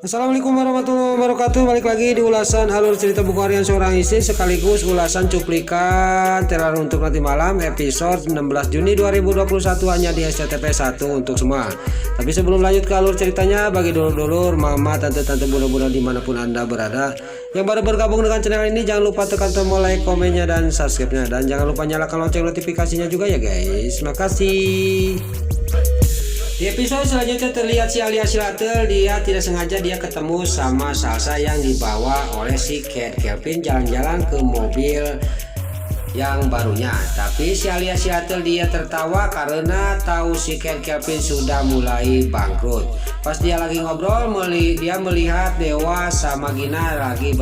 Assalamualaikum warahmatullahi wabarakatuh. Balik lagi di ulasan alur cerita buku harian seorang istri sekaligus ulasan cuplikan teror untuk nanti malam episode 16 Juni 2021 hanya di SCTV 1 untuk semua. Tapi sebelum lanjut ke alur ceritanya, bagi dulur-dulur, mama, tante-tante, bunda-bunda dimanapun anda berada yang baru bergabung dengan channel ini, jangan lupa tekan tombol like, komennya, dan subscribe-nya, dan jangan lupa nyalakan lonceng notifikasinya juga ya guys. Makasih. Di episode selanjutnya terlihat si alias Silatel, dia tidak sengaja dia ketemu sama Salsa yang dibawa oleh si Kevin jalan-jalan ke mobil yang barunya. Tapi si alias Silatel dia tertawa karena tahu si Kevin sudah mulai bangkrut. Pas dia lagi ngobrol, dia melihat Dewa sama Gina lagi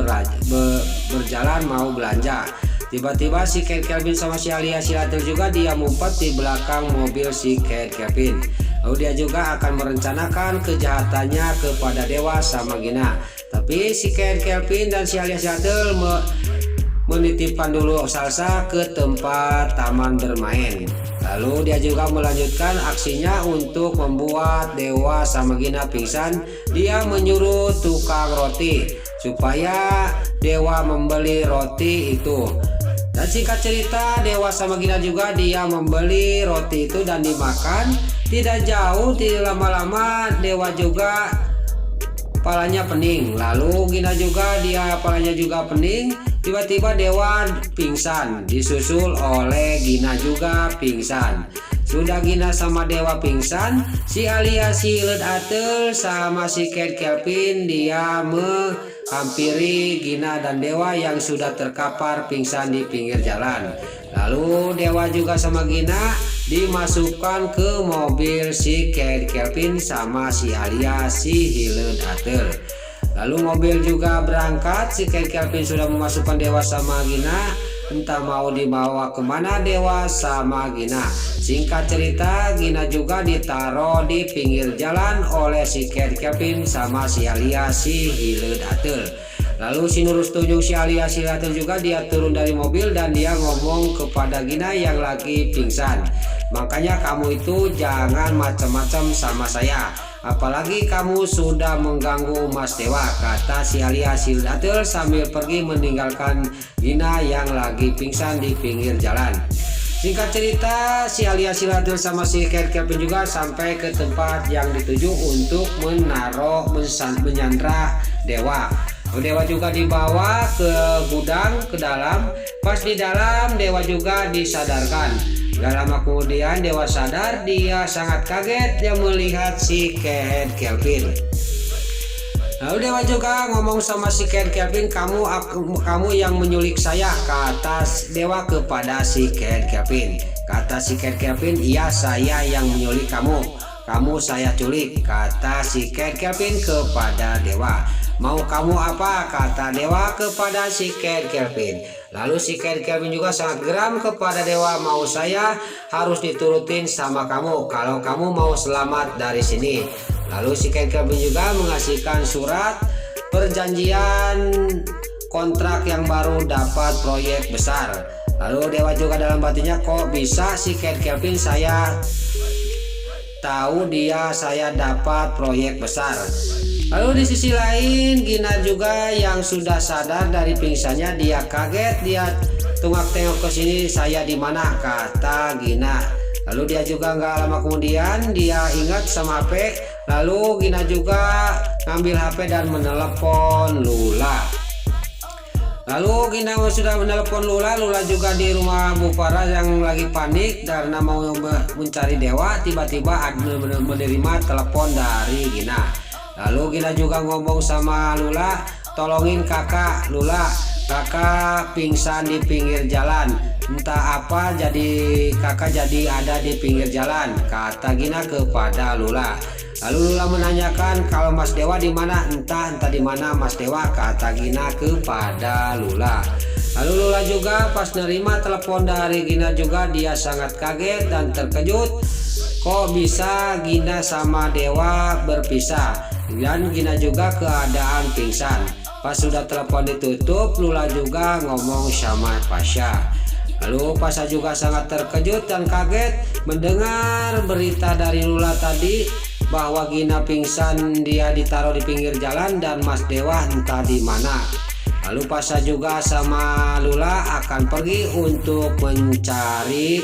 berjalan mau belanja. Tiba-tiba si Kevin sama si alias Silatel juga dia ngumpet di belakang mobil si Kevin. Lalu dia juga akan merencanakan kejahatannya kepada Dewa sama Gina. Tapi si Kevin dan si alias Silatel menitipkan dulu Salsa ke tempat taman bermain. Lalu dia juga melanjutkan aksinya untuk membuat Dewa sama Gina pingsan. Dia menyuruh tukang roti supaya Dewa membeli roti itu. Dan singkat cerita, Dewa sama Gina juga dia membeli roti itu dan dimakan. Tidak jauh, tidak lama-lama Dewa juga palanya pening. Lalu Gina juga dia palanya juga pening. Tiba-tiba Dewa pingsan, disusul oleh Gina juga pingsan. Sudah Gina sama Dewa pingsan, si alias Silatel sama si Kevin dia menghampiri Gina dan Dewa yang sudah terkapar pingsan di pinggir jalan. Lalu Dewa juga sama Gina dimasukkan ke mobil si Kevin sama si alias Silatel. Lalu mobil juga berangkat, si Kevin sudah memasukkan Dewa sama Gina, entah mau dibawa kemana Dewa sama Gina. Singkat cerita, Gina juga ditaruh di pinggir jalan oleh si Kevin sama si alias Silatel. Lalu si Nurus tunjuk si alias Silatel juga dia turun dari mobil dan dia ngomong kepada Gina yang lagi pingsan. Makanya kamu itu jangan macam-macam sama saya. Apalagi kamu sudah mengganggu Mas Dewa, kata si alias Silatel sambil pergi meninggalkan Gina yang lagi pingsan di pinggir jalan. Singkat cerita, si alias Silatel sama si Kevin juga sampai ke tempat yang dituju untuk menyandra Dewa. Dewa juga dibawa ke gudang ke dalam. Pas di dalam, Dewa juga disadarkan. Gak lama kemudian Dewa sadar, dia sangat kaget dia melihat si Kevin. Lalu Dewa juga ngomong sama si Kevin, kamu yang menyulik saya, kata Dewa kepada si Kevin. Kata si Kevin, iya saya yang menyulik kamu saya culik, kata si Kevin kepada Dewa. Mau kamu apa, kata Dewa kepada si Kevin. Lalu si Kevin juga sangat geram kepada Dewa, mau saya harus diturutin sama kamu kalau kamu mau selamat dari sini. Lalu si Kevin juga mengasihkan surat perjanjian kontrak yang baru dapat proyek besar. Lalu Dewa juga dalam batinnya, kok bisa si Kevin saya tahu saya dapat proyek besar. Lalu di sisi lain Gina juga yang sudah sadar dari pingsannya, dia kaget, dia tengok-tengok ke sini, saya di mana, kata Gina. Lalu dia juga nggak lama kemudian dia ingat sama HP. Lalu Gina juga ngambil HP dan menelepon Lula. Lalu Gina sudah menelepon Lula juga di rumah Bu Farah yang lagi panik karena mau mencari Dewa. Tiba-tiba menerima telepon dari Gina. Lalu Gina juga ngomong sama Lula, tolongin kakak Lula, kakak pingsan di pinggir jalan. Entah apa jadi kakak jadi ada di pinggir jalan, kata Gina kepada Lula. Lalu Lula menanyakan kalau Mas Dewa di mana, entah di mana Mas Dewa, kata Gina kepada Lula. Lalu Lula juga pas nerima telepon dari Gina juga dia sangat kaget dan terkejut. Kok bisa Gina sama Dewa berpisah? Dan Gina juga keadaan pingsan. Pas sudah telepon ditutup, Lula juga ngomong sama Pasha. Lalu Pasha juga sangat terkejut dan kaget mendengar berita dari Lula tadi bahwa Gina pingsan, dia ditaruh di pinggir jalan dan Mas Dewa entah di mana. Lalu Pasha juga sama Lula akan pergi untuk mencari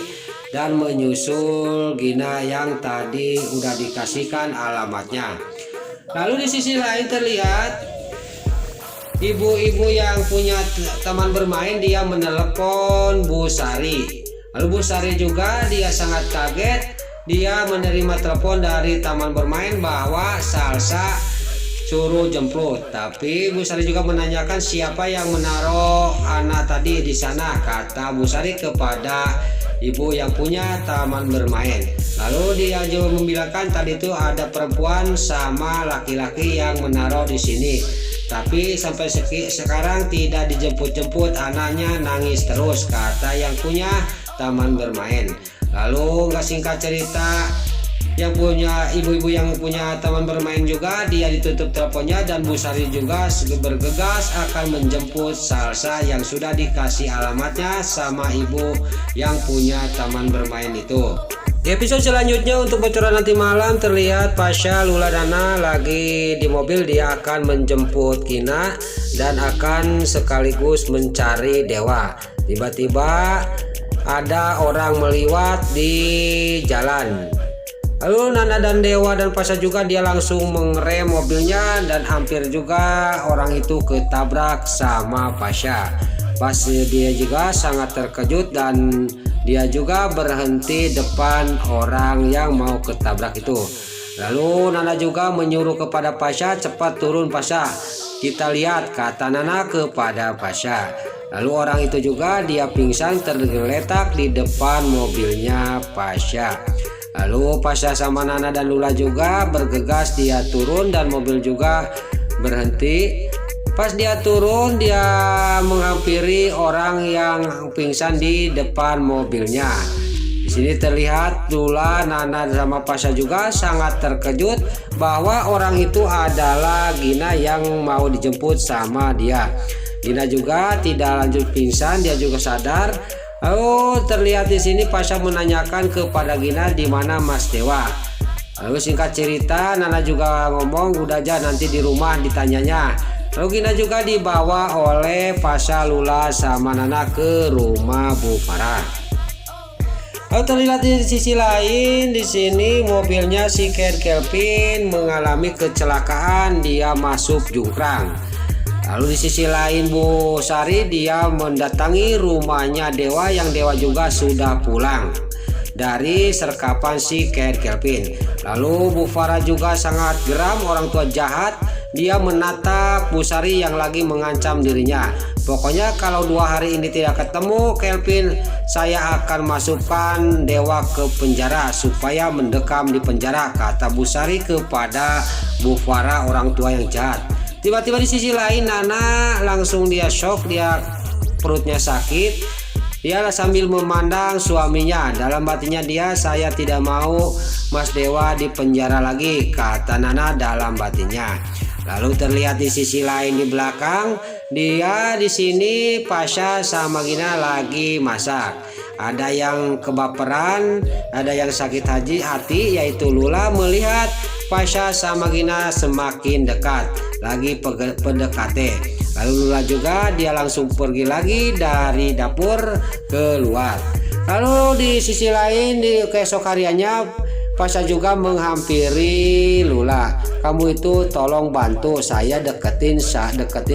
dan menyusul Gina yang tadi udah dikasihkan alamatnya. Lalu di sisi lain terlihat ibu-ibu yang punya teman bermain, dia menelepon Bu Sari. Lalu Bu Sari juga dia sangat kaget, dia menerima telepon dari taman bermain bahwa Salsa suruh jemput. Tapi Bu Sari juga menanyakan siapa yang menaruh anak tadi di sana, kata Bu Sari kepada ibu yang punya taman bermain. Lalu dia juga membilangkan tadi itu ada perempuan sama laki-laki yang menaruh di sini. Tapi sampai sekarang tidak dijemput-jemput, anaknya nangis terus, kata yang punya taman bermain. Lalu nggak singkat cerita, yang punya ibu-ibu yang punya taman bermain juga dia ditutup teleponnya dan Bu Sari juga bergegas akan menjemput Salsa yang sudah dikasih alamatnya sama ibu yang punya taman bermain itu. Di episode selanjutnya untuk bocoran nanti malam terlihat Pasha, Lula, Nana lagi di mobil, dia akan menjemput Gina dan akan sekaligus mencari Dewa. Tiba-tiba ada orang meliwat di jalan. Lalu Nana dan Dewa dan Pasha juga dia langsung mengerem mobilnya dan hampir juga orang itu ketabrak sama Pasha. Pas dia juga sangat terkejut dan dia juga berhenti depan orang yang mau ketabrak itu. Lalu Nana juga menyuruh kepada Pasha, cepat turun Pasha, kita lihat, kata Nana kepada Pasha. Lalu orang itu juga dia pingsan tergeletak di depan mobilnya Pasha. Lalu Pasha sama Nana dan Lula juga bergegas dia turun dan mobil juga berhenti. Pas dia turun, dia menghampiri orang yang pingsan di depan mobilnya. Di sini terlihat Lula, Nana sama Pasha juga sangat terkejut bahwa orang itu adalah Gina yang mau dijemput sama dia. Gina juga tidak lanjut pingsan, dia juga sadar. Lalu terlihat di sini Pasha menanyakan kepada Gina di mana Mas Dewa. Lalu singkat cerita Nana juga ngomong udah aja nanti di rumah ditanyanya. Lalu Gina juga dibawa oleh Pasha, Lula sama Nana ke rumah Bu Farah. Lalu terlihat di sisi lain di sini mobilnya si Kelvin mengalami kecelakaan, dia masuk jungkrang. Lalu di sisi lain Bu Sari dia mendatangi rumahnya Dewa yang Dewa juga sudah pulang dari serkapan si Kelvin. Lalu Bu Farah juga sangat geram, orang tua jahat, dia menatap Bu Sari yang lagi mengancam dirinya. Pokoknya kalau 2 hari ini tidak ketemu Kelvin, saya akan masukkan Dewa ke penjara supaya mendekam di penjara, kata Bu Sari kepada Bu Farah, orang tua yang jahat. Tiba-tiba di sisi lain Nana langsung dia shock, dia perutnya sakit. Dia sambil memandang suaminya, dalam hatinya dia, saya tidak mau Mas Dewa di penjara lagi, kata Nana dalam batinnya. Lalu terlihat di sisi lain di belakang, dia di sini Pasha sama Gina lagi masak. Ada yang kebaperan, ada yang sakit hati, yaitu Lula melihat Pasha sama Gina semakin dekat, lagi PDKT. Lalu Lula juga dia langsung pergi lagi dari dapur keluar. Lalu di sisi lain di keesok hariannya Pasha juga menghampiri Lula. Kamu itu tolong bantu saya deketin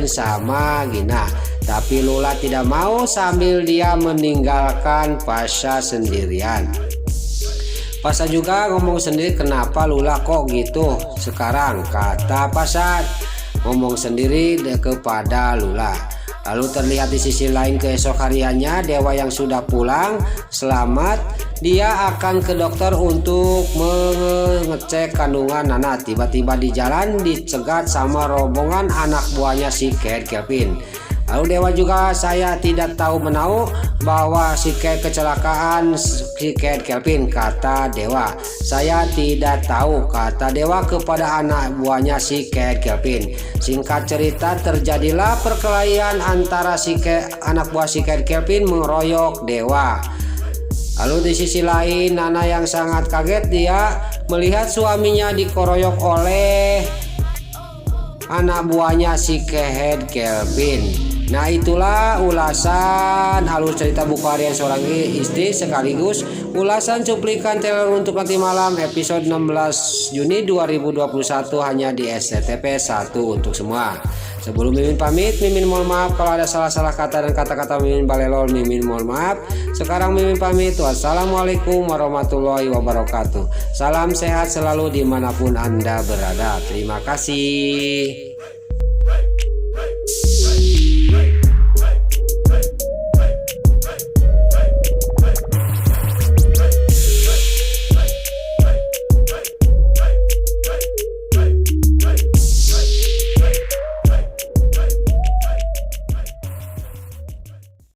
sama Gina. Tapi Lula tidak mau sambil dia meninggalkan Pasha sendirian. Pasha juga ngomong sendiri, kenapa Lula kok gitu sekarang, kata Pasha ngomong sendiri kepada Lula. Lalu terlihat di sisi lain keesok hariannya Dewa yang sudah pulang selamat, dia akan ke dokter untuk mengecek kandungan Nana. Tiba-tiba di jalan dicegat sama rombongan anak buahnya si Kelvin. Lalu Dewa juga, saya tidak tahu menahu bahwa si Kate kecelakaan si Kate Kelvin, kata Dewa. Saya tidak tahu, kata Dewa kepada anak buahnya si Kate Kelvin. Singkat cerita, terjadilah perkelahian antara anak buah si Kate Kelvin mengeroyok Dewa. Lalu di sisi lain, Nana yang sangat kaget, dia melihat suaminya dikeroyok oleh anak buahnya si Kate Kelvin. Nah, itulah ulasan alur cerita buku harian seorang istri sekaligus ulasan cuplikan trailer untuk nanti malam episode 16 Juni 2021 hanya di SCTV 1 untuk semua. Sebelum Mimin pamit, Mimin mohon maaf kalau ada salah-salah kata dan kata-kata Mimin balelol, Mimin mohon maaf. Sekarang Mimin pamit. Wassalamualaikum warahmatullahi wabarakatuh. Salam sehat selalu dimanapun Anda berada. Terima kasih.